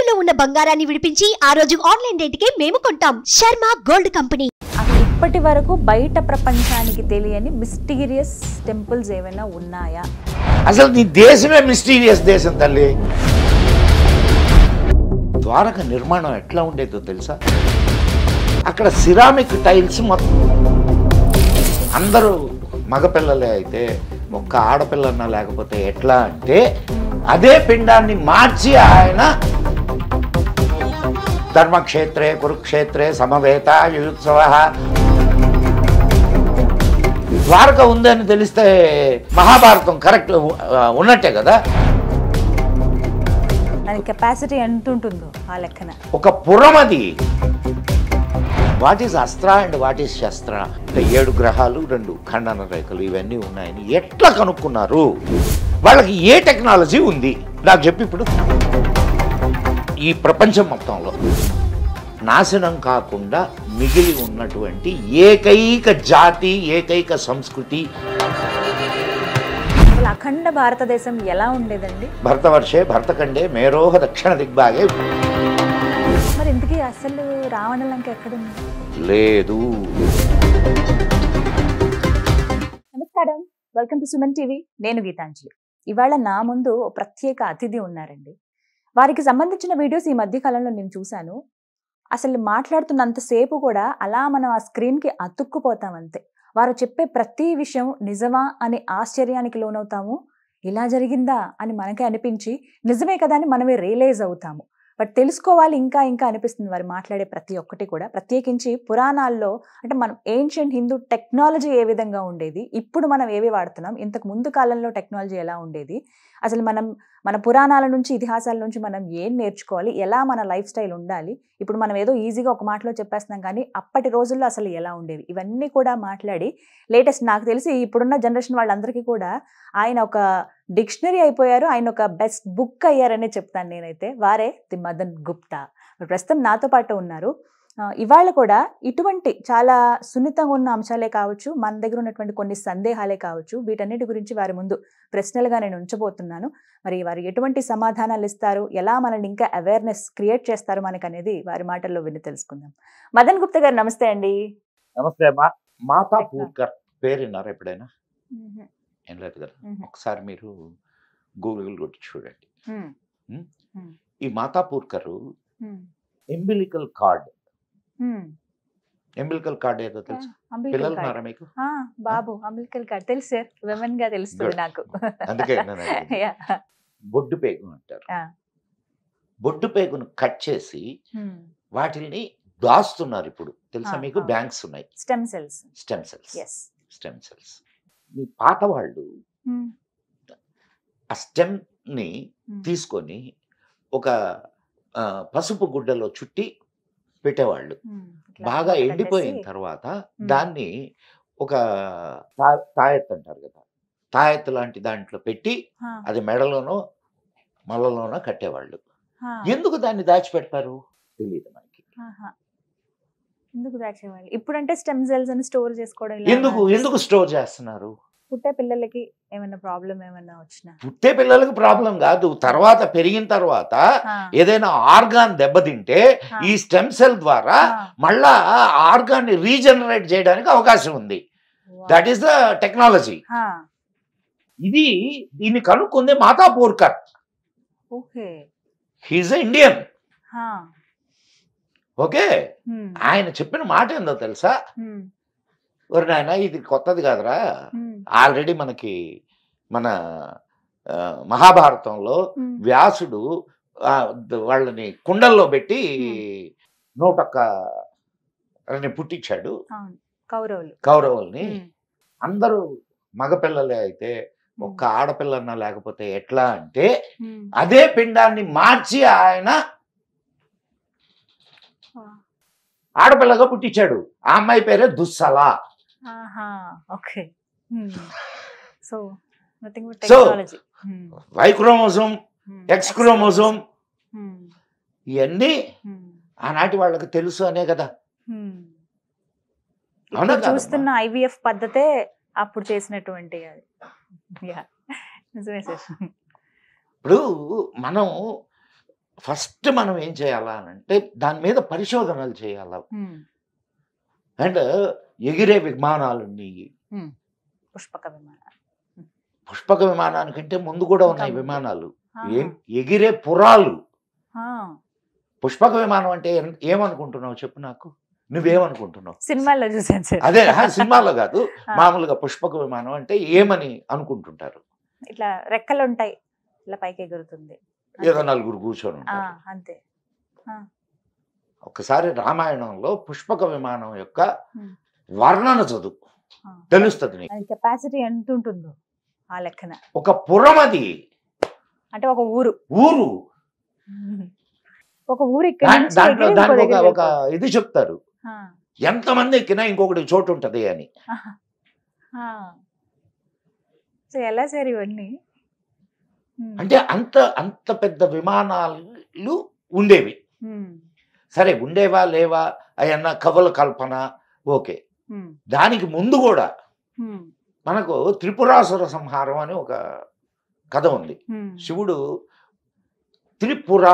తాకట్టులో ఉన్న బంగారాన్ని విడిపించి ఆ రోజు ఆన్లైన్ రేటుకే మేము కొంటాం. Sharma gold company. ఇప్పటి వరకు బయట ప్రపంచానికి తెలియని మిస్టీరియస్ టెంపుల్స్ ఏమైనా ఉన్నాయా? అసలు నీ దేశమే మిస్టీరియస్ దేశం తల్లి. ద్వారక నిర్మాణం ఎట్లా ఉండేదో తెలుసా? అక్కడ సిరామిక్ టైల్స్ మొత్తం అందరూ మగపిల్లలే అయితే ఒక్క ఆడపిల్లన్నా లేకపోతే ఎట్లా అంటే అదే పిండాన్ని మార్చి ఆయన ధర్మక్షేత్రే కురుక్షేత్రే సమవేత యుయుత్సవ ద్వారక ఉందని తెలిస్తే మహాభారతం కరెక్ట్ ఉన్నట్టే కదా. దాని కెపాసిటీ ఎంత ఉంటుందో ఆ లెక్కన ఒక పురమది. What is astra and what is shastra? 7 గ్రహాలు 2 ఖండన రేఖలు ఇవన్నీ ఉన్నాయని ఎట్లా కనుక్కున్నారు? వాళ్ళకి ఏ టెక్నాలజీ ఉంది నాకు చెప్పి. ఇప్పుడు ఈ ప్రపంచం మొత్తంలో నాశనం కాకుండా మిగిలి ఉన్నటువంటి ఏకైక జాతి, ఏకైక సంస్కృతి అఖండ భారతదేశం ఎలా ఉండేదండి? భరతవర్షే భరతఖండే మేరోహ దక్షిణ దిగ్భాగే. మరి ఇంతకీ అసలు రావణ లంక ఎక్కడుంది? లేదు. నమస్కారం, వెల్కమ్ టు సుమన్ టీవీ. నేను గీతాంజలి. ఇవాళ నా ముందు ప్రత్యేక అతిథి ఉన్నారండి. వారికి సంబంధించిన వీడియోస్ ఈ మధ్య కాలంలో నేను చూశాను. అసలు మాట్లాడుతున్నంతసేపు కూడా అలా మనం ఆ స్క్రీన్కి అతుక్కుపోతాం అంతే. వారు చెప్పే ప్రతి విషయం నిజమా అని ఆశ్చర్యానికి లోనవుతాము. ఇలా జరిగిందా అని మనకే అనిపించి నిజమే కదా అని మనమే రియలైజ్ అవుతాము. బట్ తెలుసుకోవాలి ఇంకా ఇంకా అనిపిస్తుంది వారు మాట్లాడే ప్రతి ఒక్కటి కూడా. ప్రత్యేకించి పురాణాల్లో అంటే మనం ఏన్షియంట్ హిందూ టెక్నాలజీ ఏ విధంగా ఉండేది, ఇప్పుడు మనం ఏవి వాడుతున్నాం, ఇంతకు ముందు కాలంలో టెక్నాలజీ ఎలా ఉండేది, అసలు మన పురాణాల నుంచి ఇతిహాసాల నుంచి మనం ఏం నేర్చుకోవాలి, ఎలా మన లైఫ్ స్టైల్ ఉండాలి, ఇప్పుడు మనం ఏదో ఈజీగా ఒక మాటలో చెప్పేస్తున్నాం కానీ అప్పటి రోజుల్లో అసలు ఎలా ఉండేవి, ఇవన్నీ కూడా మాట్లాడి లేటెస్ట్ నాకు తెలిసి ఇప్పుడున్న జనరేషన్ వాళ్ళందరికీ కూడా ఆయన ఒక డిక్షనరీ అయిపోయారు. ఆయన ఒక బెస్ట్ బుక్ అయ్యారనే చెప్తాను నేనైతే. వారే ది మదన్ గుప్తా. ప్రస్తుతం నాతో పాటు ఉన్నారు. ఇవాళ కూడా ఇటువంటి చాలా సున్నితంగా ఉన్న అంశాలే కావచ్చు, మన దగ్గర ఉన్నటువంటి కొన్ని సందేహాలే కావచ్చు, వీటన్నిటి గురించి వారి ముందు ప్రశ్నలుగా నేను ఉంచబోతున్నాను. మరి వారు ఎటువంటి సమాధానాలు ఇస్తారు, ఎలా మనల్ని ఇంకా అవేర్నెస్ క్రియేట్ చేస్తారు మనకనేది వారి మాటల్లో విని తెలుసుకుందాం. మదన్ గుప్తా గారు నమస్తే అండి. నమస్తే. మాతా పూర్కర్ పేరు విన్నారా ఎప్పుడైనా? ఏం లేదు కదా. ఒకసారి మీరు గూగుల్ కొట్టి చూడండి. ఈ మాతా పూర్కర్ ఎంబిలికల్ కార్డ్ ఏదో తెలుసు? పిల్లలు ఉన్నారా మీకు? బాబు అంబిలికల్ కార్డ్ తెలుసు సార్, విమెన్ గా తెలుస్తుంది నాకు. అందుకే బొడ్డు పేగు అంటారు. బొడ్డు పేగును కట్ చేసి వాటిని దాస్తున్నారు ఇప్పుడు, తెలుసా మీకు? బ్యాంక్స్ ఉన్నాయి. Stem cells. మీ పాత వాళ్ళు ఆ స్టెమ్ ని తీసుకొని ఒక పసుపు గుడ్డలో చుట్టి పెట్టేవాళ్ళు. బాగా ఎండిపోయిన తర్వాత దాన్ని ఒక తాయెత్తు అంటారు కదా, తాయెత్తు లాంటి దాంట్లో పెట్టి అది మెడలోనో మళ్ళలోనో కట్టేవాళ్ళు. ఎందుకు దాన్ని దాచిపెడతారు తెలియదు మనకి. ఎందుకు దాచేవాళ్ళు? ఇప్పుడంటే స్టెమ్ సెల్స్ అని స్టోర్ చేసుకోవడం. ఎందుకు స్టోర్ చేస్తున్నారు? పుట్టే పిల్లలకి ఏమైనా ప్రాబ్లం ఏమైనా వచ్చినా? పుట్టే పిల్లలకి ప్రాబ్లం కాదు, తర్వాత పెరిగిన తర్వాత ఏదైనా ఆర్గాన్ దెబ్బతింటే ఈ స్టెమ్ సెల్ ద్వారా మళ్ళా ఆర్గాన్ ని రీజనరేట్ చేయడానికి అవకాశం ఉంది. That is the technology. దీన్ని కనుక్కుంది Mata Purkar. He is Indian. Okay, ఆయన చెప్పిన మాట ఏందో తెలుసా? ఎవరు నాయన, ఇది కొత్తది కాదురా, ఆల్రెడీ మనకి మన మహాభారతంలో వ్యాసుడు వాళ్ళని కుండల్లో పెట్టి 101 పుట్టించాడు కౌరవుల్ని. అందరూ మగపిల్లలే అయితే ఒక్క ఆడపిల్లన్నా లేకపోతే ఎట్లా అంటే అదే పిండాన్ని మార్చి ఆయన ఆడపిల్లగా పుట్టించాడు. ఆ అమ్మాయి పేరే Dussala. Why chromosome, X chromosome ఇవన్నీ ఆనాటి వాళ్ళకి తెలుసు అనే కదా. చూస్తున్న ఐవీఎఫ్ పద్ధతే అప్పుడు చేసినటువంటి అది. ఇప్పుడు మనం ఫస్ట్ మనం ఏం చేయాలా అని అంటే దాని మీద పరిశోధనలు చేయాలా. అండ్ ఎగిరే విమానాలు ఉన్నాయి. పుష్పక విమానాలు. పుష్పక విమానానికంటే ముందు కూడా ఉన్నాయి ఇంకా ముందు. విమానాలు. ఆహా. ఎగిరే పురాలు. ఆ. పుష్పక విమానం అంటే ఏమనుకుంటున్నావు చెప్పు నాకు, నువ్వేమనుకుంటున్నావు? సినిమాల్లో చూసాను సార్. అదే సినిమాలో కాదు, ఆ. మామూలుగా పుష్పక విమానం అంటే ఏమని అనుకుంటుంటారు? ఇట్లా రెక్కలు ఉంటాయి, ఇట్లా పైకి ఎగురుతుంది. ఏదో నలుగురు కూర్చొని ఆ, ఉంటారు. అంతే. ఒకసారి రామాయణంలో పుష్పక విమానం యొక్క Hmm. వర్ణన చదువు, ఆ. తెలుస్తుంది నీకు. అది కెపాసిటీ ఎంత ఉంటుందో ఆ లెక్కన. ఒక పురం అది, అంటే ఒక ఊరు. ఊరు. ఒక ఊరు ఇక్కడ నుంచి దాంట్లో ఎగిరి ఇంకో దానికి దగ్గరికి ఒక ఇది చెప్తారు, ఆ. ఎంతమంది ఎక్కినా ఇంకొకటి చోటు ఉంటది అని. ఆ. సో ఎలా సార్ ఇవన్నీ? అంటే అంత అంత పెద్ద విమానాలు ఉండేవి. సరే ఉండేవా లేవా అయన్న కవుల కల్పన, ఓకే. దానికి ముందు కూడా మనకు త్రిపురాసుర సంహారం అని ఒక కథ ఉంది. శివుడు త్రిపుర,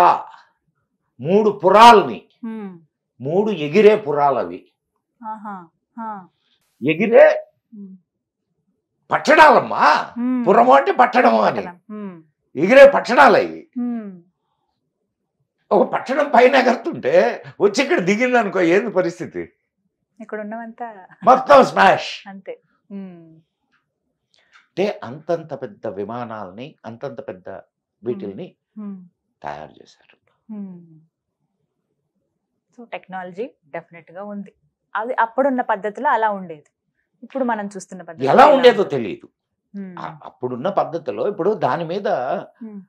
3 పురాల్ని, 3 ఎగిరే పురాలు అవి. ఎగిరే పట్టణాలమ్మా. పురము అంటే పట్టణము అని, ఎగిరే పట్టణాలు అవి. ఒక పట్టణం పైన ఎగరుతుంటే వచ్చి ఇక్కడ దిగింది అనుకో, ఏంది పరిస్థితి? ఇక్కడ ఉన్నవంతా మొత్తం స్మాష్. అంతే. అంటే అంతంత పెద్ద విమానాల్ని, అంతంత పెద్ద వీటిల్ని తయారు చేశారు. సో టెక్నాలజీ డెఫినెట్ గా ఉంది. అది అప్పుడున్న పద్ధతిలో అలా ఉండేది, ఇప్పుడు మనం చూస్తున్న పద్ధతి ఎలా ఉండేదో తెలియదు. అప్పుడున్న పద్ధతిలో ఇప్పుడు దాని మీద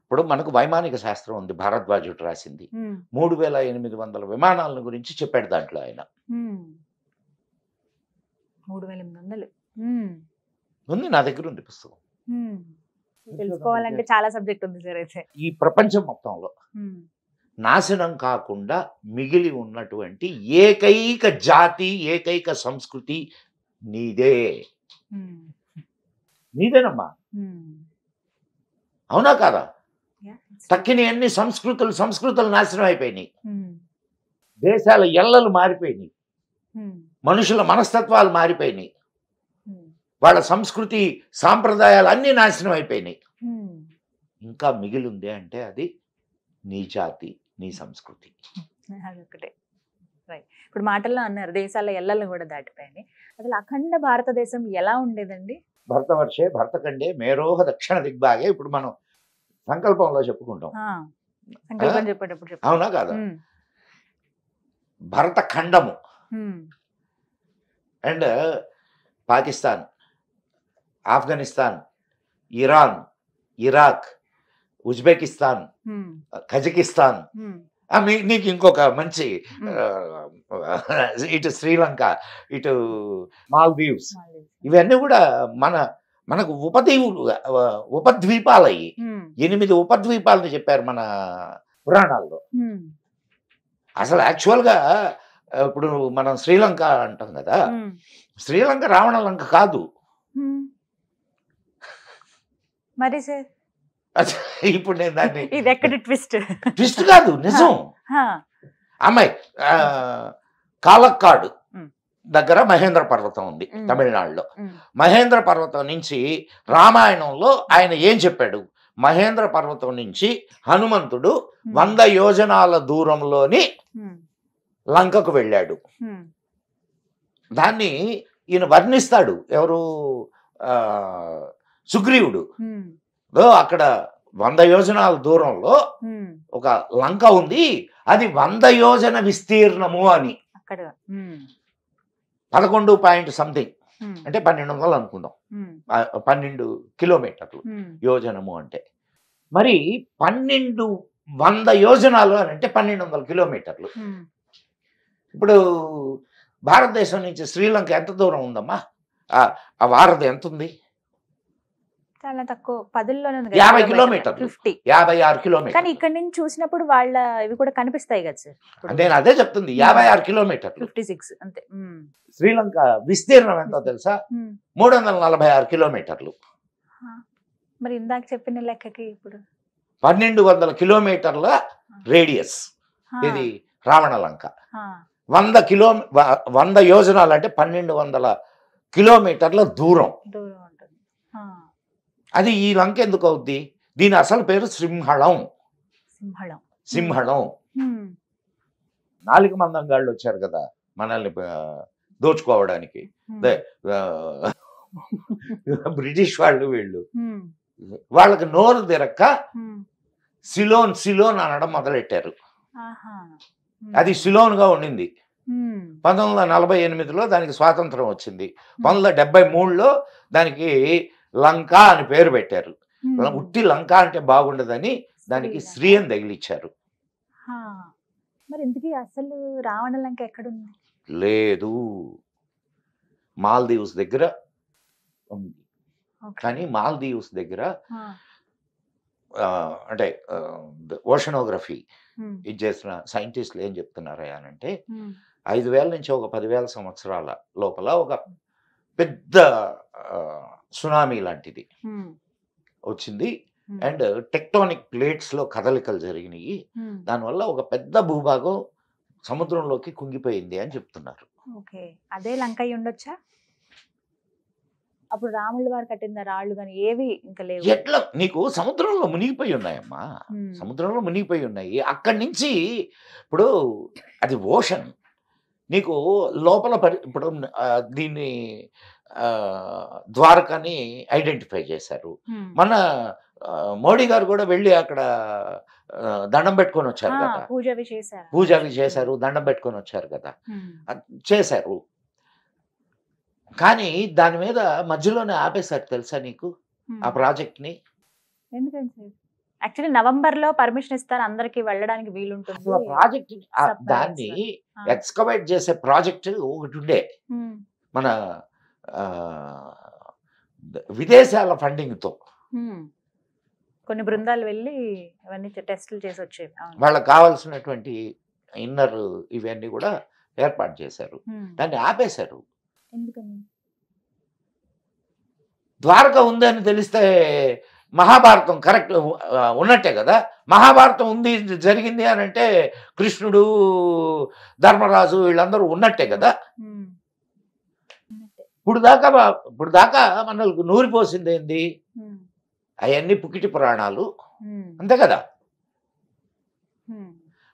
ఇప్పుడు మనకు వైమానిక శాస్త్రం ఉంది, భారద్వాజుడు రాసింది. 3800 విమానాల గురించి చెప్పాడు దాంట్లో ఆయన. 3800 ఉంది, నా దగ్గర ఉంది పుస్తకం. తెలుసుకోవాలంటే చాలా సబ్జెక్ట్ ఉంది సార్. అయితే ఈ ప్రపంచం మొత్తంలో నాశనం కాకుండా మిగిలి ఉన్నటువంటి ఏకైక జాతి, ఏకైక సంస్కృతి నీదే. నీదేనమ్మా, అవునా కాదా? తక్కిన అన్ని సంస్కృతులు నాశనం అయిపోయినాయి. దేశాల ఎల్లలు మారిపోయినాయి, మనుషుల మనస్తత్వాలు మారిపోయినాయి, వాళ్ళ సంస్కృతి సాంప్రదాయాలు అన్నీ నాశనం అయిపోయినాయి. ఇంకా మిగిలి ఉంది అంటే అది నీ జాతి, నీ సంస్కృతి. అదొకటే. రైట్. ఇప్పుడు మాటల్లో అన్నారు దేశాల ఎల్లలు కూడా దాటిపోయాయి. అసలు అఖండ భారతదేశం ఎలా ఉండేదండి? భరతవర్షే భరతఖండే మేరోహ దక్షిణ దిగ్భాగే. ఇప్పుడు మనం సంకల్పంలో చెప్పుకుంటాం, సంకల్పం చెప్పేటప్పుడు అవునా కాదా? భరత ఖండము and Pakistan, Afghanistan, Iran, Iraq, Uzbekistan, Kazakhstan, నీకు ఇంకొక మంచి ఇటు శ్రీలంక, ఇటు మాల్దీవ్స్, ఇవన్నీ కూడా మనకు ఉపద్వీపాలు అయ్యి 8 ఉపద్వీపాలని చెప్పారు మన పురాణాల్లో. అసలు యాక్చువల్గా ఇప్పుడు మనం శ్రీలంక అంటాం కదా, శ్రీలంక రావణ లంక కాదు. మరి సార్ ఇప్పుడు నేను దాన్ని ఇది ఎక్కడ ట్విస్ట్ కాదు, నిజం. అమ్మాయి కాలక్కాడు దగ్గర మహేంద్ర పర్వతం ఉంది తమిళనాడులో. మహేంద్ర పర్వతం నుంచి రామాయణంలో ఆయన ఏం చెప్పాడు? మహేంద్ర పర్వతం నుంచి హనుమంతుడు 100 యోజనాల దూరంలోని లంకకు వెళ్ళాడు. దాన్ని ఈయన వర్ణిస్తాడు, ఎవరు? సుగ్రీవుడు. అక్కడ 100 యోజనాల దూరంలో ఒక లంక ఉంది, అది 100 యోజన విస్తీర్ణము అని. 11 పాయింట్ సంథింగ్ అంటే 1200 అనుకుందాం, 12 కిలోమీటర్లు యోజనము అంటే. మరి 100 యోజనాలు అని అంటే 1200 కిలోమీటర్లు. ఇప్పుడు భారతదేశం నుంచి శ్రీలంక ఎంత దూరం ఉందమ్మా? ఆ వారధి ఎంత ఉంది? చాలా తక్కువ, 10లోనే 50 కిలోమీటర్లు, 56 కిలోమీటర్లు. కానీ ఇక్కడ నుంచి చూసినప్పుడు వాళ్ళ ఇవి కూడా కనిపిస్తాయి కదా సార్. నేను అదే చెప్తుంది, 56 కిలోమీటర్లు. 56 అంతే. శ్రీలంక విస్తీర్ణం ఎంతో తెలుసా? 346 కిలోమీటర్లు. మరి ఇందాక చెప్పిన లెక్కకి ఇప్పుడు 1200 కిలోమీటర్ల రేడియస్ ఇది రావణ లంక. 100 యోజనాలు అంటే 1200 కిలోమీటర్ల దూరం. అది ఈ లంక ఎందుకు అవుద్ది? దీని అసలు పేరు సింహళం. సింహళం. 4 మందంగాళ్ళు వచ్చారు కదా మనల్ని దోచుకోవడానికి, బ్రిటిష్ వాళ్ళు. వీళ్ళు వాళ్ళకి నోరు తిరక్క సిలోన్ సిలోన్ అనడం మొదలెట్టారు. అది సిలోన్గా ఉండింది. 1948లో దానికి స్వాతంత్రం వచ్చింది. 1973లో దానికి లంక అని పేరు పెట్టారు. ఉట్టి లంక అంటే బాగుండదని దానికి శ్రీ అని తగిలిచ్చారు. మరి ఇంతకీ అసలు రావణ లంక ఎక్కడుంది? లేదు, మాల్దీవ్స్ దగ్గర ఉంది. కానీ మాల్దీవ్స్ దగ్గర అంటే ఓషనోగ్రఫీ ఇది చేసిన సైంటిస్టులు ఏం చెప్తున్నారా అంటే 5000 నుంచి ఒక 10,000 సంవత్సరాల లోపల ఒక పెద్ద సునామీ లాంటిది వచ్చింది. అండ్ టెక్టానిక్ ప్లేట్స్లో కదలికలు జరిగినాయి. దానివల్ల ఒక పెద్ద భూభాగం సముద్రంలోకి కుంగిపోయింది అని చెప్తున్నారు. ఓకే, అదే లంక అయి ఉండొచ్చా? అప్పుడు రాముల వారు కట్టిన రాళ్ళు కానీ ఏవి ఇంకా లేవు. ఎట్లా నీకు సముద్రంలో మునిగిపోయి ఉన్నాయమ్మా, సముద్రంలో మునిగిపోయి ఉన్నాయి. అక్కడి నుంచి ఇప్పుడు అది ఓషన్, నీకు లోపల ఇప్పుడు దీన్ని ద్వారకాని ఐడెంటిఫై చేశారు. మన మోడీ గారు కూడా వెళ్ళి అక్కడ దండం పెట్టుకొని వచ్చారు కదా, పూజ అవి చేశారు, దండం పెట్టుకొని వచ్చారు కదా, చేశారు. కానీ దాని మీద మధ్యలోనే ఆపేశారు తెలుసా నీకు ఆ ప్రాజెక్ట్ ని? ఎందుకంటే యాక్చువల్లీ నవంబర్ లో పర్మిషన్ ఇస్తారు, అందరికి వెళ్ళడానికి వీలుంటుంది. ప్రాజెక్ట్ దాన్ని ఎక్స్కవేట్ చేసే ప్రాజెక్ట్ ఒకటి ఉండే మన విదేశాల ఫండింగ్ తో కొన్ని బృందాలు వెళ్ళి అవన్నీ టెస్టులు చేసి వచ్చేవి. వాళ్ళకి కావాల్సినటువంటి ఇన్నర్ ఇవన్నీ కూడా ఏర్పాటు చేశారు. దాన్ని ఆపేశారు. ఎందుకని? ద్వారక ఉంది అని తెలిస్తే మహాభారతం కరెక్ట్ ఉన్నట్టే కదా. మహాభారతం ఉంది జరిగింది అని అంటే కృష్ణుడు, ధర్మరాజు వీళ్ళందరూ ఉన్నట్టే కదా. ఇప్పుడు దాకా మనకు నూరిపోసింది ఏంది? అవన్నీ పుకిటి పురాణాలు, అంతే కదా.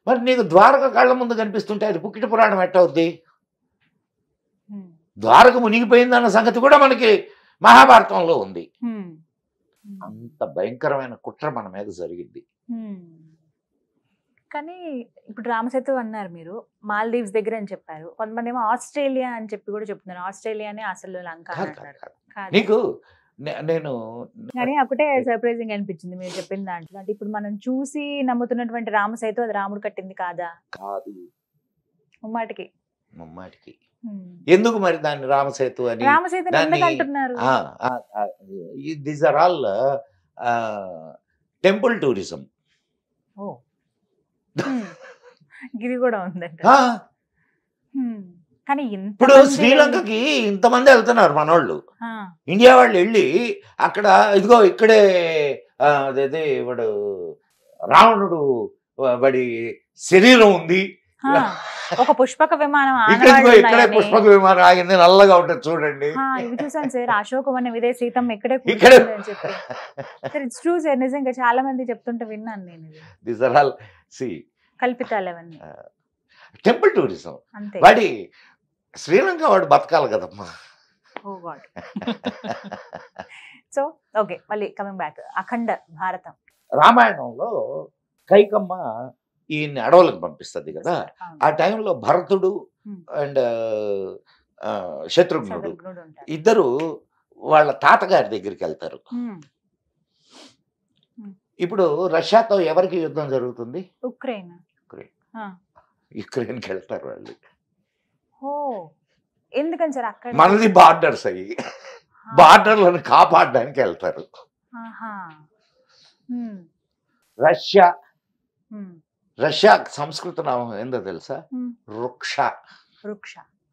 మరి నీకు ద్వారక కళ్ళ ముందు కనిపిస్తుంటే అది పుకిటి పురాణం ఎట్టవుద్ది? ద్వారక మునిగిపోయింది అన్న సంగతి కూడా మనకి మహాభారతంలో ఉంది. అంత భయంకరమైన కుట్ర మన మీద జరిగింది. కానీ ఇప్పుడు రామసేతు అన్నారు మీరు, మాల్దీవ్స్ దగ్గర అని చెప్పారు. కొంతమంది ఏమో ఆస్ట్రేలియా అని చెప్పి కూడా చెప్తున్నారు. ఆస్ట్రేలియానే అసలు లంక నీకు నేను కానీ ఒకటే సర్ప్రైజింగ్ అనిపించింది మీరు చెప్పిన దాంట్లో. అంటే ఇప్పుడు మనం చూసి నమ్ముతున్నటువంటి రామసేతు అది రాముడు కట్టింది కాదా? కాదు, ముమ్మాటికి. ఎందుకు మరి దాన్ని రామసేతు అని అంటున్నారు? These are all temple tourism. ఇది కూడా ఉందండి. కానీ ఇప్పుడు శ్రీలంకకి ఇంతమంది వెళ్తున్నారు మనోళ్ళు, ఇండియా వాళ్ళు వెళ్ళి అక్కడ ఇదిగో ఇక్కడే అదే వాడు రావణుడు వాడి శరీరం ఉంది, ఒక పుష్పక విమానం ఇక్కడే పుష్పక విమానం ఆగింది, నల్లగా ఉంటుంది చూడండి. ఇవి చూసాను సార్, అశోకవన ఇదే సీతమ్మ ఇక్కడే ట్రూ సార్. నిజంగా చాలా మంది చెప్తుంటే విన్నాను నేను. దీస్ ఆర్ ఆల్ కల్పితాలు అవన్నీ, టెంపుల్ టూరిజం. వాడి శ్రీలంక వాడు బతకాలి కదమ్మా. ఓ గాడ్. సో ఓకే, మళ్ళీ కమింగ్ బ్యాక్, అఖండ భారతం. రామాయణంలో కైకమ్మ ఈయన్ని అడవులకు పంపిస్తుంది కదా. ఆ టైంలో భరతుడు అండ్ శత్రుఘ్నుడు ఇద్దరు వాళ్ళ తాతగారి దగ్గరికి వెళ్తారు. ఇప్పుడు రష్యాతో ఎవరికి యుద్ధం జరుగుతుంది? యుక్రెయిన్కి వెళ్తారు వాళ్ళు. ఎందుకని సార్? అక్కడ మనది బార్డర్స్ అయ్యి బార్డర్లను కాపాడడానికి వెళ్తారు. రష్యా సంస్కృత నామం ఏందో తెలుసా? వృక్ష.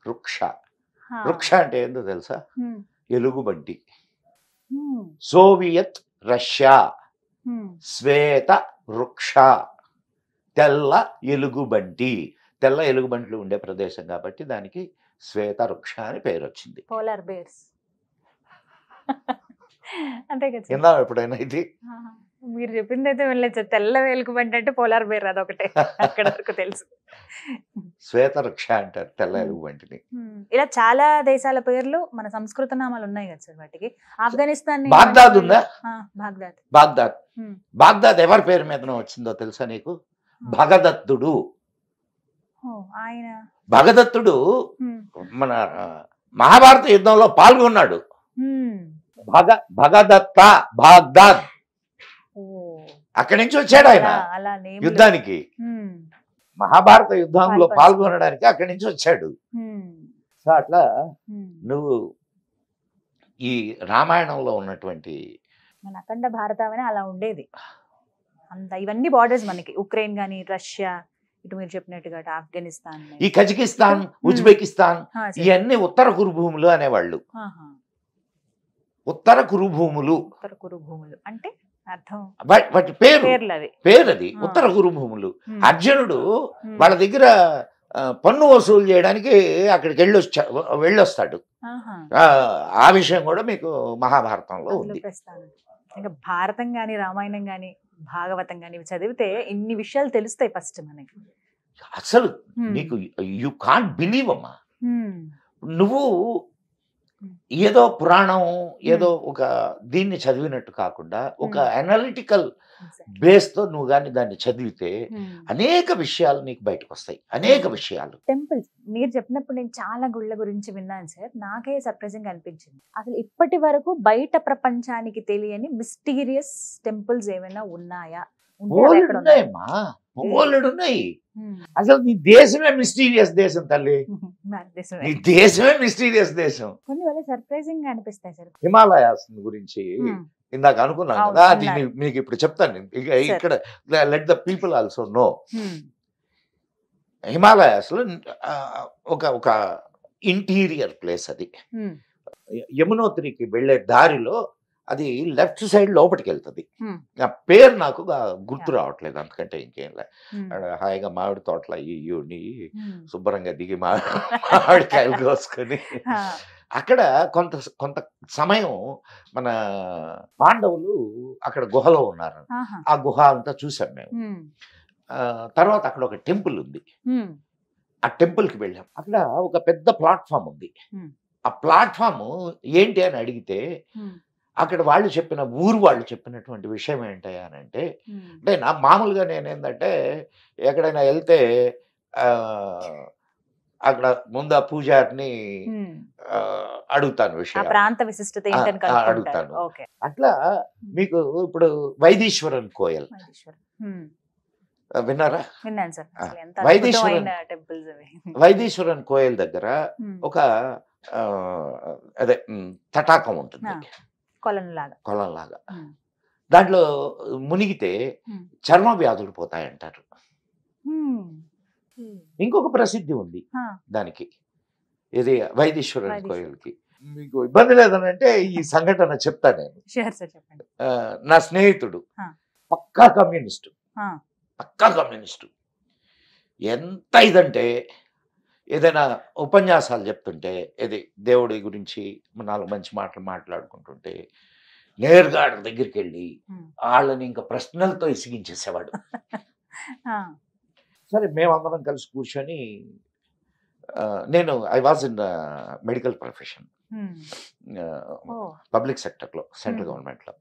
వృక్ష అంటే ఏందో తెలుసా? ఎలుగుబంటి. సోవియత్ రష్యా శ్వేత వృక్ష, తెల్ల ఎలుగుబంటి. తెల్ల ఎలుగుబంట్లు ఉండే ప్రదేశం కాబట్టి దానికి శ్వేత వృక్ష అని పేరు వచ్చింది. పోలార్ బేర్స్ అంతే కదా విన్నా ఎప్పుడైనా ఇది? మీరు చెప్పింది అయితే వెళ్ళలేదు. తెల్ల ఎలుగుబంటి అంటే పోలార్ బేర్ అదొకటే అక్కడ వరకు తెలుసు. శ్వేత వృక్ష అంటారు తెల్ల ఎలుగుబంటిని. ఇలా చాలా దేశాల పేర్లు మన సంస్కృత నామాలు ఉన్నాయి కదా సార్ వాటికి. ఆఫ్ఘనిస్తాన్ బాగ్దాద్ ఉందా? బాగ్దాద్. బాగ్దాద్. బాగ్దాద్ ఎవరి పేరు మీద వచ్చిందో తెలుసా నీకు? భగదత్తుడు. ఆయన భగదత్తుడు మన మహాభారత యుద్ధంలో పాల్గొన్నాడు. భగదత్త బాగ్దాద్ అక్కడి నుంచి వచ్చాడు ఆయన యుద్ధానికి. మహాభారత యుద్ధంలో పాల్గొనడానికి అక్కడి నుంచి వచ్చాడు. సో అట్లా నువ్వు ఈ రామాయణంలో ఉన్నటువంటి మన అఖండ భారతం అలా ఉండేది అంత. ఇవన్నీ బార్డర్స్ మనకి, ఉక్రెయిన్ గానీ, రష్యా, ఇటు మీరు చెప్పినట్టుగా ఆఫ్ఘనిస్తాన్, ఈ కజకిస్తాన్, ఉజ్బెకిస్తాన్, ఇవన్నీ ఉత్తర కురుభూములు అనేవాళ్ళు. ఉత్తర కురుభూములు. ఉత్తర కురుభూములు అంటే అర్థం వాటి పేరు అది ఉత్తర కురుభూములు. అర్జునుడు వాళ్ళ దగ్గర పన్ను వసూలు చేయడానికి అక్కడికి వెళ్ళొస్తాడు. ఆ విషయం కూడా మీకు మహాభారతంలో ఉంది. ఇంకా భారతం గాని, రామాయణం గాని, భాగవతం గాని చదివితే ఇన్ని విషయాలు తెలుస్తాయి ఫస్ట్ మనకి. అసలు నీకు యు కాంట్ బిలీవ్ అమ్మా. నువ్వు ఏదో పురాణం ఏదో ఒక దీన్ని చదివినట్టు కాకుండా ఒక అనలిటికల్ బేస్ తో నువ్వు కానీ దాన్ని చదివితే అనేక విషయాలు నీకు బయటకు వస్తాయి. అనేక విషయాలు. టెంపుల్స్ మీరు చెప్పినప్పుడు నేను చాలా గుళ్ళ గురించి విన్నాను సార్. నాకే సర్ప్రైజింగ్ అనిపించింది. అసలు ఇప్పటి వరకు బయట ప్రపంచానికి తెలియని మిస్టీరియస్ టెంపుల్స్ ఏమైనా ఉన్నాయా? ఉన్నాయి. అసలు నీ దేశమే మిస్టీరియస్ దేశం తల్లి. నీ దేశమే మిస్టీరియస్ దేశం. కొన్ని వేళ సర్ప్రైజింగ్ గా అనిపిస్తాయి సార్. హిమాలయాస్ గురించి ఇందాక అనుకున్నాను కదా, అది మీకు ఇప్పుడు చెప్తాను. ఇక్కడ let the people also know. Himalayas లో ఒక ఇంటీరియర్ ప్లేస్ అది. యమునోత్రికి వెళ్లే దారిలో అది లెఫ్ట్ సైడ్ లోపలికి వెళ్తుంది. ఆ పేరు నాకు గుర్తు రావట్లేదు, అంతకంటే ఇంకేం లే. హాయిగా మామిడి తోటల ఇయ్యుని శుభ్రంగా దిగి మామిడికాయలు కోసుకొని అక్కడ కొంత సమయం మన పాండవులు అక్కడ గుహలో ఉన్నారు. ఆ గుహ అంతా చూసాం మేము. తర్వాత అక్కడ ఒక టెంపుల్ ఉంది. ఆ టెంపుల్ కి వెళ్ళాం. అక్కడ ఒక పెద్ద ప్లాట్ఫామ్ ఉంది. ఆ ప్లాట్ఫామ్ ఏంటి అని అడిగితే అక్కడ వాళ్ళు చెప్పినటువంటి విషయం ఏంటంటే, అంటే నా మామూలుగా నేనేందంటే ఎక్కడైనా వెళ్తే అక్కడ ముందు ఆ పూజారిని అడుగుతాను విషయం, ప్రాంత విశిష్టత అడుగుతాను. అట్లా మీకు ఇప్పుడు వైదీశ్వరన్ కోయల్ విన్నారా? వైదీశ్వరన్ కోయల్ దగ్గర ఒక అదే తటాకం ఉంటుంది, కొలంలాగా. దాంట్లో మునిగితే చర్మ వ్యాధులు పోతాయంటారు. ఇంకొక ప్రసిద్ధి ఉంది దానికి, ఇది వైదీశ్వరన్ కోయల్కి. మీకు ఇబ్బంది లేదనంటే ఈ సంఘటన చెప్తాను నేను. నా స్నేహితుడు పక్కా కమ్యూనిస్టు. ఎంత ఇదంటే ఏదైనా ఉపన్యాసాలు చెప్తుంటే, ఇది దేవుడి గురించి 4 మంచి మాటలు మాట్లాడుకుంటుంటే నేరుగా వాళ్ళ దగ్గరికి వెళ్ళి వాళ్ళని ఇంకా ప్రశ్నలతో ఇసిగించేసేవాడు. సరే మేమందరం కలిసి కూర్చొని, నేను I was in medical profession, public సెక్టర్లో, సెంట్రల్ గవర్నమెంట్లో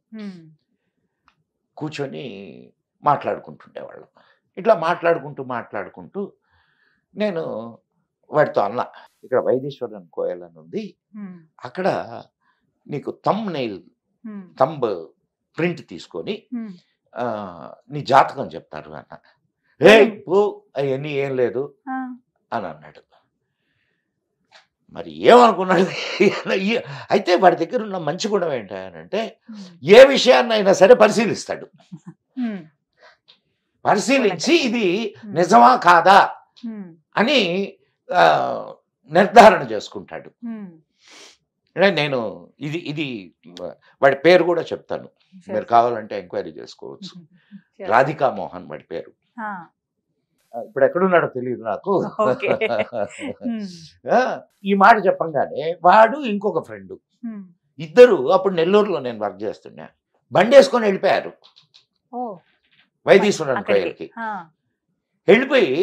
కూర్చొని మాట్లాడుకుంటుండేవాళ్ళం. ఇట్లా మాట్లాడుకుంటూ నేను వాడితో అన్నా, ఇక్కడ వైదీశ్వరన్ కోయల్ అని ఉంది, అక్కడ నీకు థంబ్ ప్రింట్ తీసుకొని నీ జాతకం చెప్తారు అన్న. ఏ పో అవన్నీ ఏం లేదు అని అన్నాడు. మరి ఏమనుకున్నాడు? అయితే వాడి దగ్గర ఉన్న మంచి గుణం ఏంటంటే ఏ విషయాన్ని అయినా సరే పరిశీలిస్తాడు. పరిశీలించి ఇది నిజమా కాదా అని నిర్ధారణ చేసుకుంటాడు. నేను ఇది వాడి పేరు కూడా చెప్తాను. మీరు కావాలంటే ఎంక్వైరీ చేసుకోవచ్చు. రాధికా మోహన్ వాడి పేరు. ఇప్పుడు ఎక్కడున్నాడో తెలియదు నాకు. ఈ మాట చెప్పంగానే వాడు ఇంకొక ఫ్రెండ్ ఇద్దరు అప్పుడు నెల్లూరులో నేను వర్క్ చేస్తున్నా, బండి వేసుకొని వెళ్ళిపోయారు వైదీశ్వరన్ కోయిల్కి. వెళ్ళిపోయి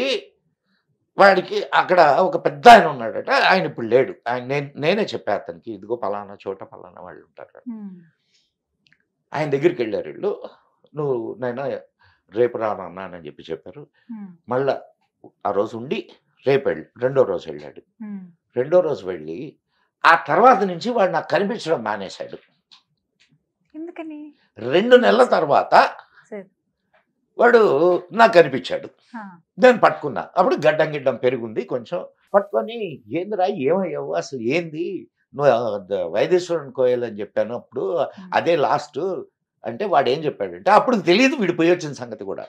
వాడికి అక్కడ ఒక పెద్ద ఆయన ఉన్నాడట, ఆయన ఇప్పుడు లేడు. ఆయన నేనే చెప్పా అతనికి, ఇదిగో పలానా చోట పలానా వాళ్ళు ఉంటారు. ఆయన దగ్గరికి వెళ్ళారు వీళ్ళు. నువ్వు నైనా రేపు రానని చెప్పి చెప్పారు. మళ్ళా ఆ రోజు ఉండి రేపు రెండో రోజు వెళ్ళాడు. రెండో రోజు వెళ్ళి ఆ తర్వాత నుంచి వాడు నాకు కనిపించడం మానేశాడు. ఎందుకని? 2 నెలల తర్వాత వాడు నాకు కనిపించాడు. నేను పట్టుకున్నా. అప్పుడు గడ్డం గిడ్డం పెరుగుంది కొంచెం. పట్టుకొని ఏందిరా ఏమయ్యావు అసలు ఏంది, నువ్వు వైదేశ్వరన్ కోయల్ అని చెప్పాను అప్పుడు, అదే లాస్ట్ అంటే వాడు ఏం చెప్పాడంటే, అప్పుడు తెలియదు వీడు పోయి వచ్చిన సంగతి కూడా.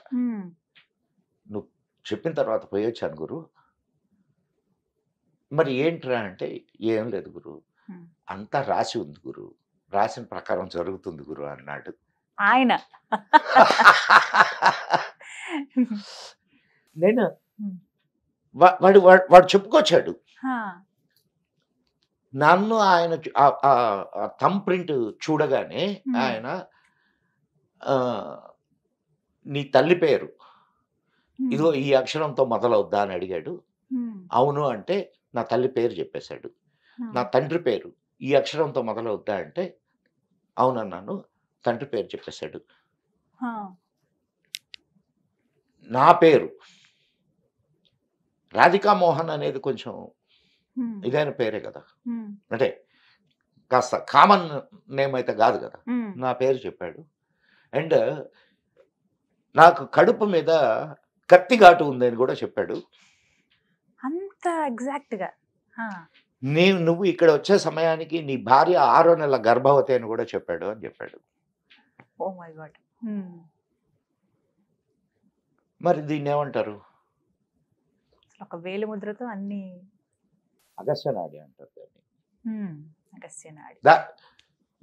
నువ్వు చెప్పిన తర్వాత పోయి వచ్చాను గురు. మరి ఏంట్రా అంటే, ఏం లేదు గురు, అంతా రాసి ఉంది గురు, రాసిన ప్రకారం జరుగుతుంది గురు అన్నాడు ఆయన. నేను వాడు వాడు చెప్పుకొచ్చాడు. నన్ను ఆయన థంబ్ ప్రింట్ చూడగానే ఆయన నీ తల్లి పేరు ఇదిగో ఈ అక్షరంతో మొదలవుద్దా అని అడిగాడు. అవును అంటే నా తల్లి పేరు చెప్పేశాడు. నా తండ్రి పేరు ఈ అక్షరంతో మొదలవుద్దా అంటే అవునన్నాను, తండ్రి పేరు చెప్పేశాడు. నా పేరు రాధికా మోహన్ అనేది కొంచెం ఇదైన పేరే కదా, అంటే కాస్త కామన్ నేమ్ అయితే కాదు కదా. నా పేరు చెప్పాడు. అండ్ నాకు కడుపు మీద కత్తి ఘాటు ఉందని కూడా చెప్పాడు. అంత ఎగ్జాక్ట్ గా నువ్వు ఇక్కడ వచ్చే సమయానికి నీ భార్య 6వ నెల గర్భవతి అని కూడా చెప్పాడు అని చెప్పాడు. Oh my God. మరి దీన్ని ఏమంటారు? ఒక వేలు ముద్రతో అన్ని అగస్త్యనాడి అంటారు దాన్ని. అగస్త్యనాడి.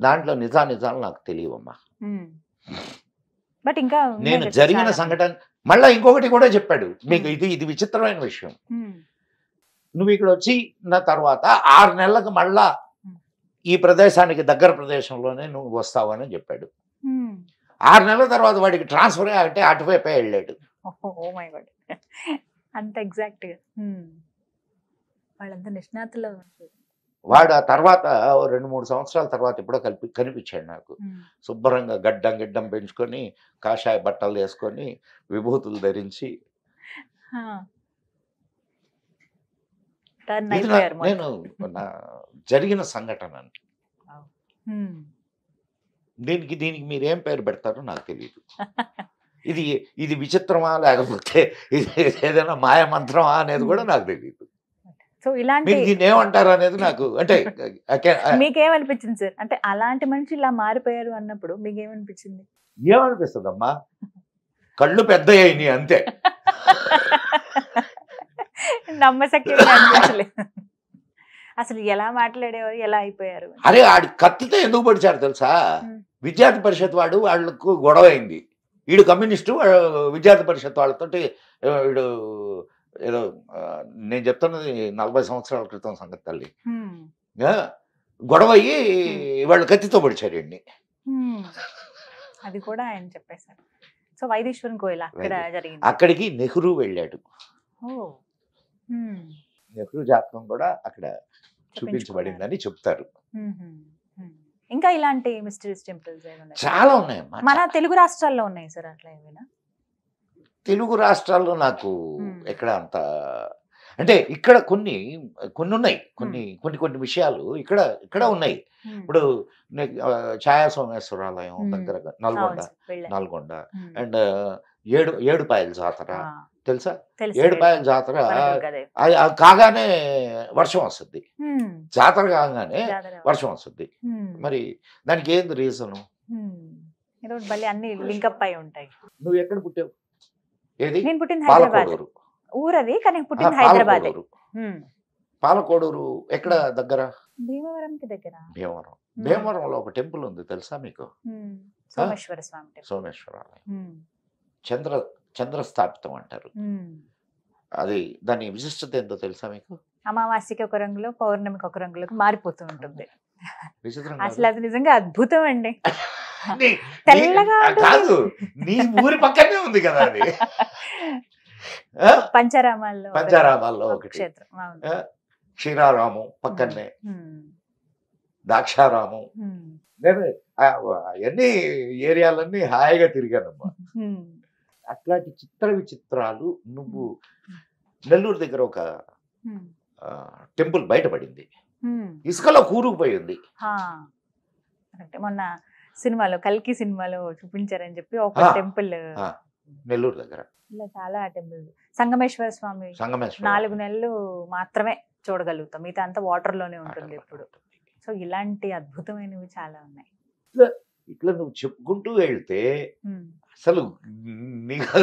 దాంట్లో నిజాలు నాకు తెలియవమ్మా. బట్ ఇంకా నేను జరిగిన సంఘటన మళ్ళా ఇంకొకటి కూడా చెప్పాడు మీకు. ఇది విచిత్రమైన విషయం. నువ్వు ఇక్కడ వచ్చి నా తర్వాత 6 నెలలకు మళ్ళా ఈ ప్రదేశానికి దగ్గర ప్రదేశంలోనే నువ్వు వస్తావని చెప్పాడు. 6 నెలల తర్వాత వాడికి ట్రాన్స్ఫర్ అంటే అటువైపు వెళ్ళాడు. ఓ మై గాడ్, అంత ఎగ్జాక్ట్ గా వాళ్ళంతా నిష్ణాతులు. వాడు ఆ తర్వాత 2-3 సంవత్సరాల తర్వాత ఎప్పుడో కనిపించాడు నాకు. శుభ్రంగా గిడ్డం పెంచుకొని కాషాయ బట్టలు వేసుకొని విభూతులు ధరించి. నేను జరిగిన సంఘటన. దీనికి మీరేం పేరు పెడతారో నాకు తెలియదు. ఇది విచిత్రమా లేకపోతే ఇది ఏదైనా మాయమంత్రమా అనేది కూడా నాకు తెలియదు. సో ఇలాంటి దీన్ని ఏమంటారు అనేది నాకు అంటే మీకేమనిపించింది సార్? అంటే అలాంటి మనిషి ఇలా మారిపోయారు అన్నప్పుడు మీకేమనిపించింది? ఏమనిపిస్తుందమ్మా, కళ్ళు పెద్ద అయినాయి అంతే. నమ్మశక్యంగా అనిపించలేదు. అసలు ఎలా మాట్లాడేవారు, ఎలా అయిపోయారు? అరే ఆడి కత్తితో ఎందుకు పడిచారు తెలుసా? విద్యార్థి పరిషత్ వాళ్ళకు గొడవ అయింది. వీడు కమ్యూనిస్టు, విద్యార్థి పరిషత్ వాళ్ళతోటి వీడు ఏదో నేను చెప్తున్నది 40 సంవత్సరాల క్రితం సంగతి తల్లి. గొడవ అయ్యి వాళ్ళు కత్తితో పడిచారు వీడిని. అది కూడా ఆయన చెప్పేశారు. సో వైదేశ్వరన్ కోయిల్ అక్కడ జరిగింది. అక్కడికి నెహ్రూ వెళ్ళాడు. నెహ్రూ జాతకం కూడా అక్కడ చూపించబడిందని చెప్తారు. ఇంకా ఇలాంటి మిస్టరీస్ టెంపుల్స్ చాలా ఉన్నాయమ్మా. మన తెలుగు రాష్ట్రాల్లో ఉన్నాయి సార్ అట్లా ఏమైనా? తెలుగు రాష్ట్రాల్లో నాకు ఎక్కడ అంత అంటే ఇక్కడ కొన్ని ఉన్నాయి, కొన్ని విషయాలు ఇక్కడ ఉన్నాయి. ఇప్పుడు ఛాయా సోమేశ్వరాలయం దగ్గర నల్గొండ అండ్ ఏడుపాయల జాతర తెలుసా? ఏడుపాయల జాతర కాగానే వర్షం వస్తుంది, జాతర కాగానే వర్షం వస్తుంది. మరి దానికి ఏంది రీజను? అన్ని లింకప్ అయి ఉంటాయి. నువ్వు ఎక్కడ పుట్టావు? ఏది? నేను పుట్టింది హైదరాబాద్. ఊరది కానీ పుట్టింది హైదరాబాద్. పాలకోడూరు ఎక్కడ దగ్గర? భీమవరంకి దగ్గర. భీమవరంలో ఒక టెంపుల్ ఉంది తెలుసా మీకు? సోమేశ్వర స్వామి టెంపుల్. సోమేశ్వర ఆలయం ఉమ్, చంద్రస్థాపితం అంటారు. ఉమ్. అది దాని విశిష్టత ఏంటో తెలుసా మీకు? అమావాస్యకి ఒక రంగులో పౌర్ణమికి ఒక రంగులోకి మారిపోతూ ఉంటుంది. విచిత్రం అసలు అది నిజంగా అద్భుతం అండి. నీ- తెల్లగా నీ- ఉంటుంది. కాదు, నీ ఊరి పక్కనే ఉంది కదా అది. ఆ? పంచరామాల్లో పంచరామాల్లో ఒక ఒకటి. క్షేత్రం. అవును. ఆ? క్షీరారామం పక్కనే, ఉమ్, దాక్షారామం. ఉమ్, నేను అన్ని ఏరియాలన్నీ హాయిగా తిరిగానమ్మా. ఉమ్. అట్లాంటి చిత్ర విచిత్రాలు. నువ్వు నెల్లూరు దగ్గర ఒక ఉమ్, టెంపుల్ బయటపడింది, ఉమ్. ఇసుకలో కూరుకుపోయింది. హా. కరెక్ట్. మొన్న సినిమాలో కల్కి సినిమాలో చూపించారని చెప్పి ఒక ఆ. టెంపుల్, ఆ, నెల్లూరు దగ్గర ఇలా చాలా టెంపుల్. సంగమేశ్వర స్వామి సంగమేశ్వర 4 నెలలు మాత్రమే చూడగలుగుతాం, మిగతా అంతా వాటర్ లోనే ఉంటుంది ఎప్పుడు. సో ఇలాంటి అద్భుతమైనవి చాలా ఉన్నాయి. ఇట్లా నువ్వు చెప్పుకుంటూ వెళ్తే ఉమ్, అసలు నీకు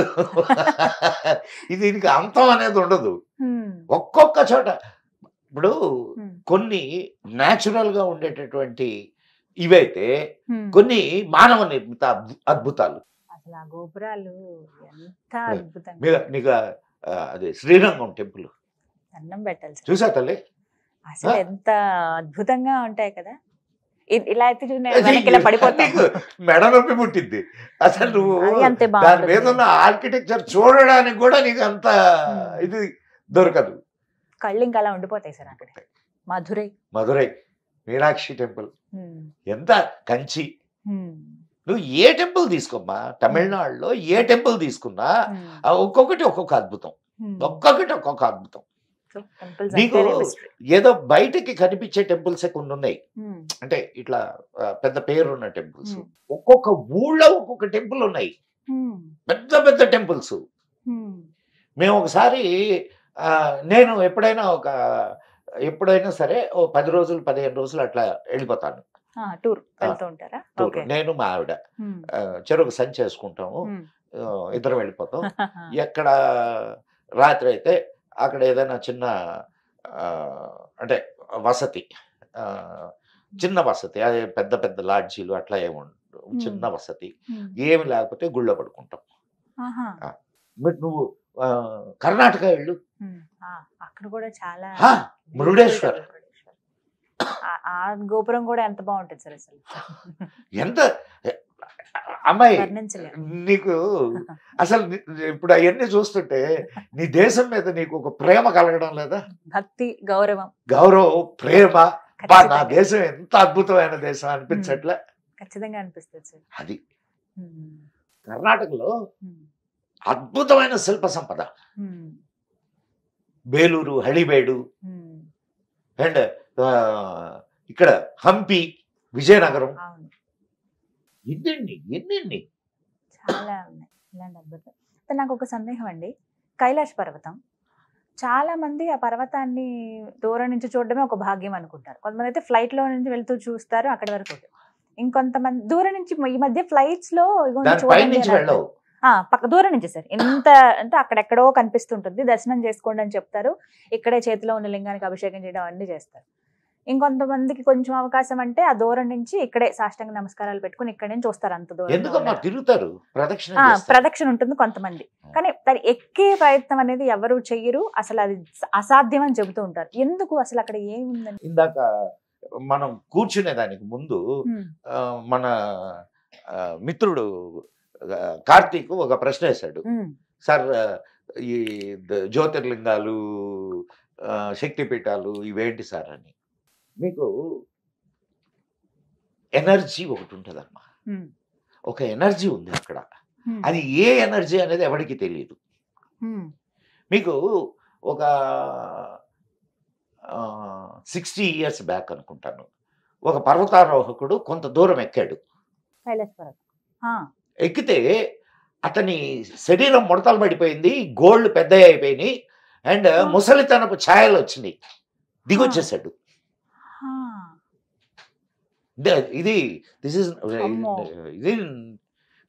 దీనికి అంతం అనేది ఉండదు. ఉమ్, ఒక్కొక్క చోట ఇప్పుడు ఉమ్, కొన్ని న్యాచురల్ గా ఉండేటటువంటి ఇవైతే, ఉమ్. కొన్ని మానవ నిర్మిత అద్భుతాలు. అసలు ఆ గోపురాలు ఎంత అద్భుతంగా. నీకు అదే శ్రీరంగం టెంపుల్ దండం పెట్టాలి సార్. చూసా తల్లి? అసలు ఎంత అద్భుతంగా ఉంటాయి కదా. ఇలా అయితే వెనక్కి ఇలా పడిపోతాయి. నీకు మెడ నొప్పి పుట్టింది అసలు. నువ్వు అది అంతే దాని బాగుంటుంది. మీద ఉన్న ఆర్కిటెక్చర్ చూడడానికి కూడా నీకు అంత ఇది దొరకదు. కళ్ళు ఇంకా అలా ఉండిపోతాయి సార్ అక్కడ. మధురై. మధురై మీనాక్షి టెంపుల్ ఉమ్, ఎంత, కంచి. ఉమ్, నువ్వు ఏ టెంపుల్ తీసుకోమ్మా, తమిళనాడులో ఏ టెంపుల్ తీసుకున్నా ఉమ్, ఒక్కొక్కటి ఒక్కొక్క అద్భుతం, ఉమ్. ఒక్కొక్కటి ఒక్కొక్క అద్భుతం. So, temples నీకు అంటేనే mystery. ఏదో బయటకి కనిపించే టెంపుల్స్ కొన్ని ఉన్నాయి, ఉమ్, అంటే ఇట్లా పెద్ద పేరున్న టెంపుల్స్. ఉమ్, ఒక్కొక్క ఊళ్ళో ఒక్కొక్క టెంపుల్ ఉన్నాయి, ఉమ్, పెద్ద పెద్ద టెంపుల్స్. ఉమ్, మేము ఒకసారి నేను ఎప్పుడైనా సరే ఓ 10 రోజులు 15 రోజులు అట్లా వెళ్ళిపోతాను. టూర్ వెళ్తూ ఉంటారా? టూర్. ఓకే. నేను మా ఆవిడ ఉమ్, చెరుకు సంచి వేసుకుంటాము, ఉమ్. ఇద్దరు వెళ్ళిపోతాం. ఎక్కడ రాత్రి అయితే అక్కడ ఏదైనా చిన్న అంటే వసతి, చిన్న వసతి, అదే పెద్ద పెద్ద లాడ్జీలు అట్లా ఏముండవు, చిన్న వసతి. ఉమ్. ఏమి లేకపోతే గుళ్ళో పడుకుంటాం. ఆహా. మరి నువ్వు కర్ణాటక వెళ్ళు, ఉమ్. అక్కడ కూడా చాలా హా, మురుడేశ్వర్. ఆ గోపురం కూడా ఎంత బాగుంటుంది సార్ అసలు. ఎంత అమ్మాయి వర్ణించలేము. నీకు అసలు ఇప్పుడు అవన్నీ చూస్తుంటే నీ దేశం మీద నీకు ఒక ప్రేమ కలగడం లేదా? భక్తి, గౌరవం, గౌరవం, ప్రేమ. బా, నా ఖచ్చితంగా. దేశం ఎంత అద్భుతమైన దేశం అనిపించట్లే? ఖచ్చితంగా అనిపిస్తుంది సార్. అది ఉమ్, కర్ణాటకలో ఉమ్, అద్భుతమైన శిల్ప సంపద. ఉమ్, బేలూరు, హళిబేడు, ఉమ్. అండ్ ఇక్కడ హంపి, విజయనగరం. అవును, ఎన్ని చాలా ఉన్నాయి ఇలాంటి అద్భుతం. అయితే నాకు ఒక సందేహం అండి. కైలాష్ పర్వతం, చాలా మంది ఆ పర్వతాన్ని దూరం నుంచి చూడడమే ఒక భాగ్యం అనుకుంటారు. కొంతమంది అయితే ఫ్లైట్ లో నుంచి వెళ్తూ చూస్తారు అక్కడి వరకు. ఇంకొంతమంది దూరం నుంచి, ఈ మధ్య ఫ్లైట్స్ లో ఇగోండి దాని చూడండి పైనుంచి అని వెళ్ళవు. పక్క దూరం నుంచి సార్, ఎంత అంటే అక్కడెక్కడో కనిపిస్తుంటుంది, దర్శనం చేసుకోండి అని చెప్తారు. ఇక్కడే చేతిలో ఉన్న లింగానికి అభిషేకం చేయడం అన్ని చేస్తారు. ఇంకొంతమందికి కొంచెం అవకాశం అంటే ఆ దూరం నుంచి ఇక్కడే సాష్టాంగ నమస్కారాలు పెట్టుకుని ఇక్కడి నుంచి వస్తారు. అంత దూరం ఎందుకమ్మా తిరుగుతారు, ప్రదక్షిణ చేస్తారు. ప్రదక్షిణ ఉంటుంది కొంతమంది, కానీ దాన్ని ఎక్కే ప్రయత్నం అనేది ఎవరు చెయ్యరు. అసలు అది అసాధ్యం అని చెబుతూ ఉంటారు. ఎందుకు అసలు అక్కడ ఏముందని? ఇందాక మనం కూర్చునే దానికి ముందు మన మిత్రుడు కార్తీక్ ఒక ప్రశ్న వేశాడు. సార్, ఈ జ్యోతిర్లింగాలు, శక్తిపీఠాలు ఇవేంటి సార్ అని. మీకు ఎనర్జీ ఒకటి ఉంటుందమ్మా, ఒక ఎనర్జీ ఉంది అక్కడ. అది ఏ ఎనర్జీ అనేది ఎవరికి తెలియదు. మీకు ఒక 60 years బ్యాక్ అనుకుంటాను, ఒక పర్వతారోహకుడు కొంత దూరం ఎక్కాడు. ఎక్కితే అతని శరీరం ముడతలు పడిపోయింది, గోళ్ళు పెద్దవి అయిపోయినాయి, అండ్ ముసలితనపు ఛాయలు వచ్చినాయి, దిగొచ్చేసాడు. ఇది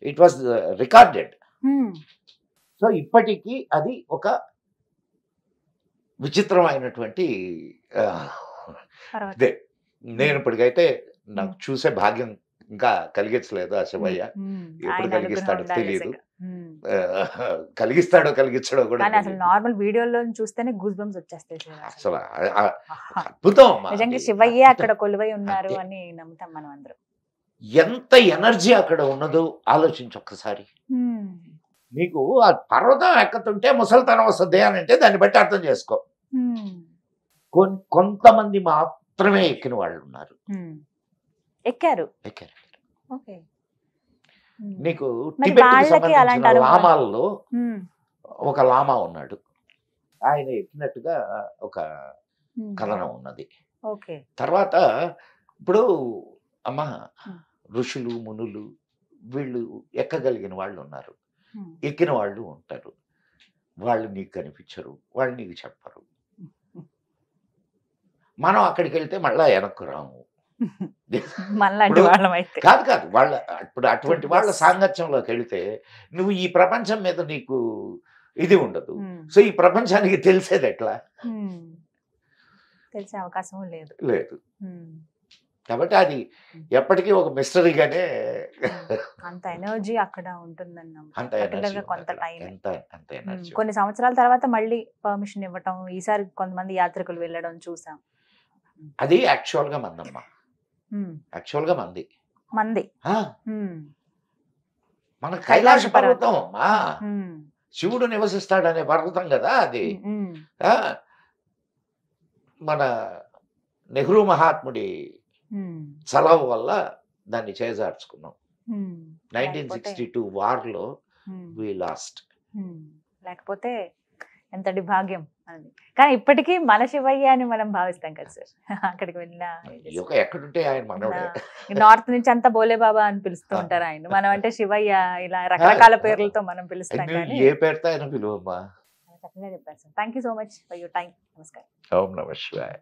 ఇట్ వాజ్ రికార్డెడ్. సో ఇప్పటికీ అది ఒక విచిత్రమైనటువంటి ఇదే. నేను ఇప్పటికైతే నాకు చూసే భాగ్యం ఇంకా కలిగించలేదు ఆ శివయ్య. ఎప్పుడు ఆయన కలిగిస్తాడో అనుగ్రహం ఉండాలి తెలియదు. నిజంగా. కలిగిస్తాడో కలిగించడో కూడా కానీ అసలు తెలీదు. నార్మల్ వీడియోలో చూస్తేనే గూస్ బంప్స్ వచ్చేస్తాయి సార్ అసలు. అసలు ఆహా. అద్భుతం అమ్మా. నిజంగా అది శివయ్యే అద్భుతం. అక్కడ కొలువై ఉన్నారు అంతే. అని నమ్ముతాం మనం అందరం. ఎంత ఎనర్జీ అక్కడ ఉన్నదో ఆలోచించు ఒక్కసారి. నీకు ఆ పర్వతం ఎక్కుతుంటే ముసలితనం వస్తుంది అని అంటే దాన్ని బట్టి అర్థం చేసుకో. కొంతమంది మాత్రమే ఎక్కిన వాళ్ళు ఉన్నారు. ఎక్కారు. ఎక్కారు. ఓకే. నీకు మరి టిబెట్కి వాళ్ళకి సంబంధించిన అలాంటి అనుభవం. లామాల్లో ఒక లామా ఉన్నాడు. ఆయన ఎక్కినట్టుగా ఒక కథనం ఉన్నది. ఓకే. తర్వాత ఇప్పుడు అమ్మ ఋషులు మునులు వీళ్ళు ఎక్కగలిగిన వాళ్ళు ఉన్నారు, ఎక్కిన వాళ్ళు ఉంటారు. వాళ్ళు నీకు కనిపించరు, వాళ్ళు నీకు చెప్పరు. మనం అక్కడికి వెళ్తే మళ్ళా వెనక్కు రాము. మనలాంటి ఇప్పుడు వాళ్ళం అయితే కాదు కాదు వాళ్ళ ఇప్పుడు అటువంటి వాళ్ళ సాంగత్యంలోకి వెళితే నువ్వు ఈ ప్రపంచం మీద నీకు ఇది ఉండదు. సో ఈ ప్రపంచానికి తెలిసేది ఎట్లా? తెలిసే అవకాశం లేదు. లేదు. కాబట్టి అది ఎప్పటికీ ఒక మిస్టరీగానే అంత ఎనర్జీ అక్కడ ఉంటుందన్న అంత Particular ఎనర్జీ గా కొంత టైం. అంత ఎనర్జీ. కొన్ని సంవత్సరాల తర్వాత మళ్ళీ పర్మిషన్ ఇవ్వటం, ఈసారి కొంతమంది యాత్రికులు వెళ్ళడం చూసాం. అది యాక్చువల్ గా మందమ్మా, యాక్చువల్ గా మంది మంది ఆ, మన కైలాస కైలాస పర్వతం. పర్వతం అమ్మా. శివుడు నివసిస్తాడనే పర్వతం కదా అది. ఆ, మన నెహ్రూ మహాత్ముడి చలవ వల్ల దాన్ని చేజార్చుకున్నాం. 1962 వార్లో వి లాస్ట్. లేకపోతే ఎంతటి భాగ్యం అని. కానీ ఇప్పటికీ మన శివయ్య అని మనం భావిస్తాం కదా సార్. అక్కడికి వెళ్ళిన ఎక్కడుంటే ఆయన మనోడే. నార్త్ నుంచి అంతా బోలే బాబా అని పిలుస్తూ ఉంటారు ఆయన. మనం అంటే శివయ్య ఇలా రకరకాల పేర్లతో మనం పిలుస్తాం. కానీ ఏ పేరుతో ఆయన పిలువమ్మా. చక్కగా చెప్పారు sir. Thank you so much for your time. నమస్కారం. ఓం నమః శివాయ.